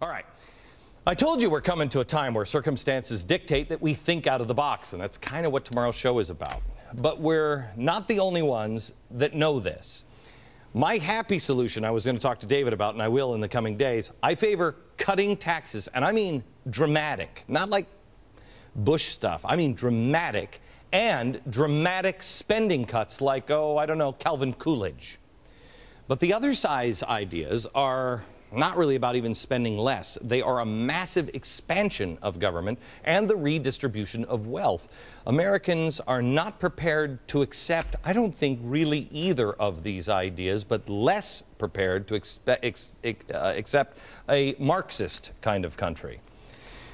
All right. I told you we're coming to a time where circumstances dictate that we think out of the box, and that's kind of what tomorrow's show is about. But we're not the only ones that know this. My happy solution I was going to talk to David about, and I will in the coming days, I favor cutting taxes, and I mean dramatic, not like Bush stuff. I mean dramatic, and dramatic spending cuts like, oh, I don't know, Calvin Coolidge. But the other side's ideas are not really about even spending less. They are a massive expansion of government and the redistribution of wealth. Americans are not prepared to accept, I don't think, really either of these ideas, but less prepared to accept a Marxist kind of country.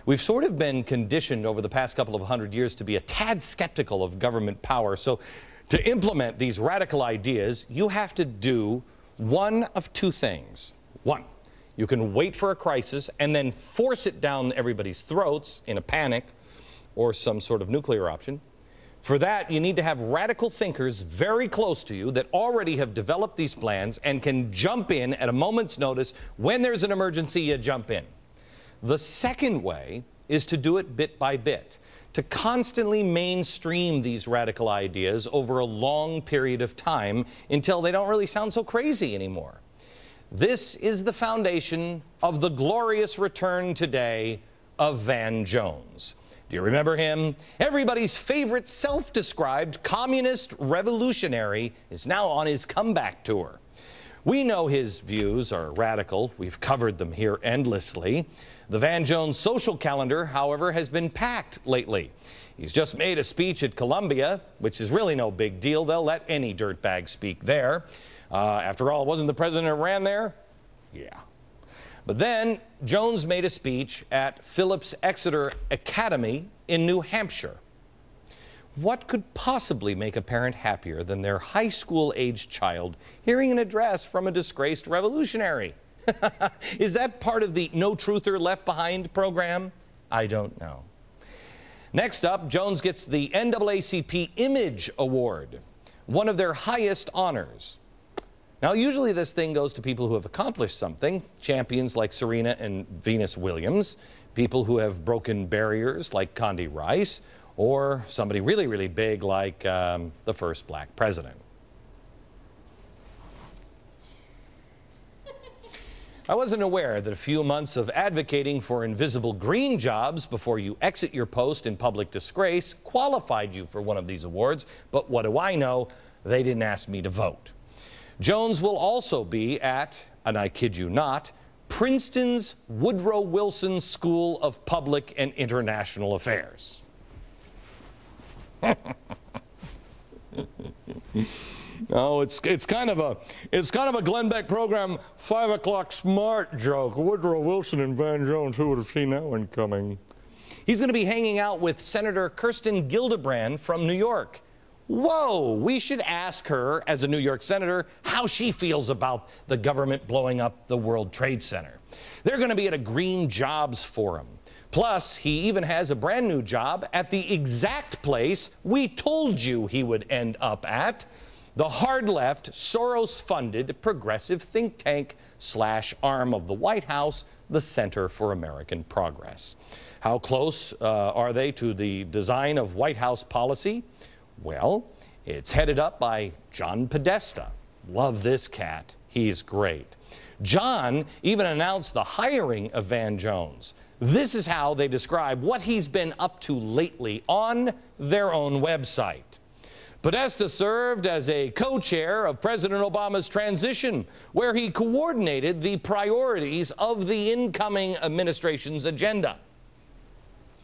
We've sort of been conditioned over the past couple of 100 years to be a tad skeptical of government power. So to implement these radical ideas, you have to do one of two things. One, you can wait for a crisis and then force it down everybody's throats in a panic or some sort of nuclear option. For that, you need to have radical thinkers very close to you that already have developed these plans and can jump in at a moment's notice. When there's an emergency, you jump in. The second way is to do it bit by bit, to constantly mainstream these radical ideas over a long period of time until they don't really sound so crazy anymore. This is the foundation of the glorious return today of Van Jones. Do you remember him? Everybody's favorite self-described communist revolutionary is now on his comeback tour. We know his views are radical. We've covered them here endlessly. The Van Jones social calendar, however, has been packed lately. He's just made a speech at Columbia, which is really no big deal. They'll let any dirtbag speak there. After all, wasn't the president who ran there? Yeah. But then Jones made a speech at Phillips Exeter Academy in New Hampshire. What could possibly make a parent happier than their high school-aged child hearing an address from a disgraced revolutionary? Is that part of the No Truther Left Behind program? I don't know. Next up, Jones gets the NAACP Image Award, one of their highest honors. Now, usually this thing goes to people who have accomplished something, champions like Serena and Venus Williams, people who have broken barriers like Condi Rice, or somebody really, really big like the first black president. I wasn't aware that a few months of advocating for invisible green jobs before you exit your post in public disgrace qualified you for one of these awards, but what do I know? They didn't ask me to vote. Jones will also be at, and I kid you not, Princeton's Woodrow Wilson School of Public and International Affairs. Oh, it's kind of a Glenn Beck program 5 o'clock smart joke. Woodrow Wilson and Van Jones, who would have seen that one coming? He's going to be hanging out with Senator Kirsten Gillibrand from New York. Whoa, we should ask her, as a New York senator, how she feels about the government blowing up the World Trade Center. They're going to be at a Green Jobs Forum. Plus, he even has a brand new job at the exact place we told you he would end up at, the hard-left, Soros-funded progressive think tank / arm of the White House, the Center for American Progress. How close are they to the design of White House policy? Well, it's headed up by John Podesta. Love this cat. He's great. John even announced the hiring of Van Jones. This is how they describe what he's been up to lately on their own website. Podesta served as a co-chair of President Obama's transition, where he coordinated the priorities of the incoming administration's agenda.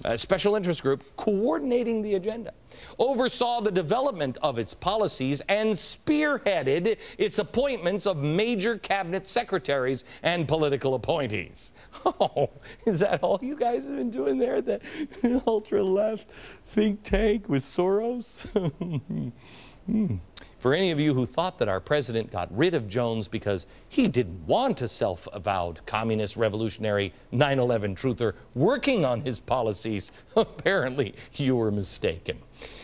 A special interest group coordinating the agenda, oversaw the development of its policies, and spearheaded its appointments of major cabinet secretaries and political appointees. Oh, is that all you guys have been doing there, the ultra-left think tank with Soros? For any of you who thought that our president got rid of Jones because he didn't want a self-avowed communist revolutionary 9/11 truther working on his policies, apparently you were mistaken.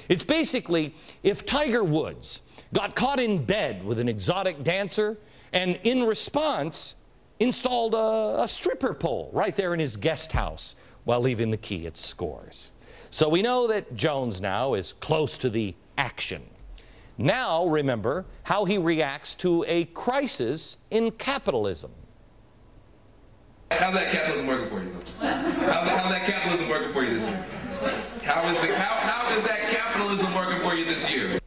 It's basically if Tiger Woods got caught in bed with an exotic dancer and in response installed a stripper pole right there in his guest house while leaving the key at Scores. So we know that Jones now is close to the action. Now remember how he reacts to a crisis in capitalism. How's that capitalism working for you? How's that capitalism working for you this year? How is that capitalism working for you this year?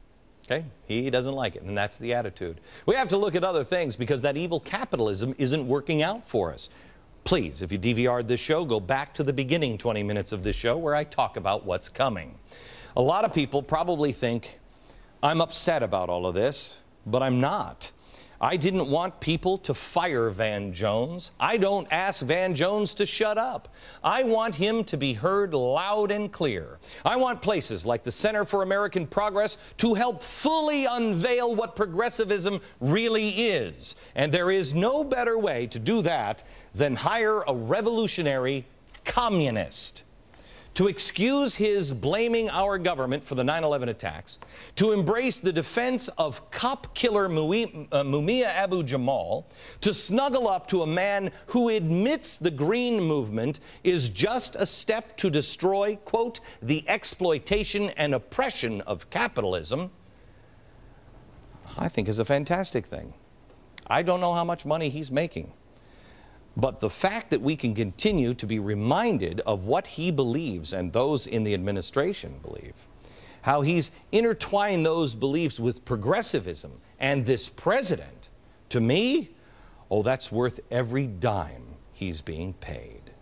Okay, he doesn't like it, and that's the attitude. We have to look at other things because that evil capitalism isn't working out for us. Please, if you DVR'd this show, go back to the beginning 20 minutes of this show where I talk about what's coming. A lot of people probably think I'm upset about all of this, but I'm not. I didn't want people to fire Van Jones. I don't ask Van Jones to shut up. I want him to be heard loud and clear. I want places like the Center for American Progress to help fully unveil what progressivism really is. And there is no better way to do that than hire a revolutionary communist to excuse his blaming our government for the 9/11 attacks, to embrace the defense of cop killer Mumia Abu-Jamal, to snuggle up to a man who admits the Green Movement is just a step to destroy, quote, the exploitation and oppression of capitalism, I think is a fantastic thing. I don't know how much money he's making. But the fact that we can continue to be reminded of what he believes and those in the administration believe, how he's intertwined those beliefs with progressivism and this president, to me, oh, that's worth every dime he's being paid.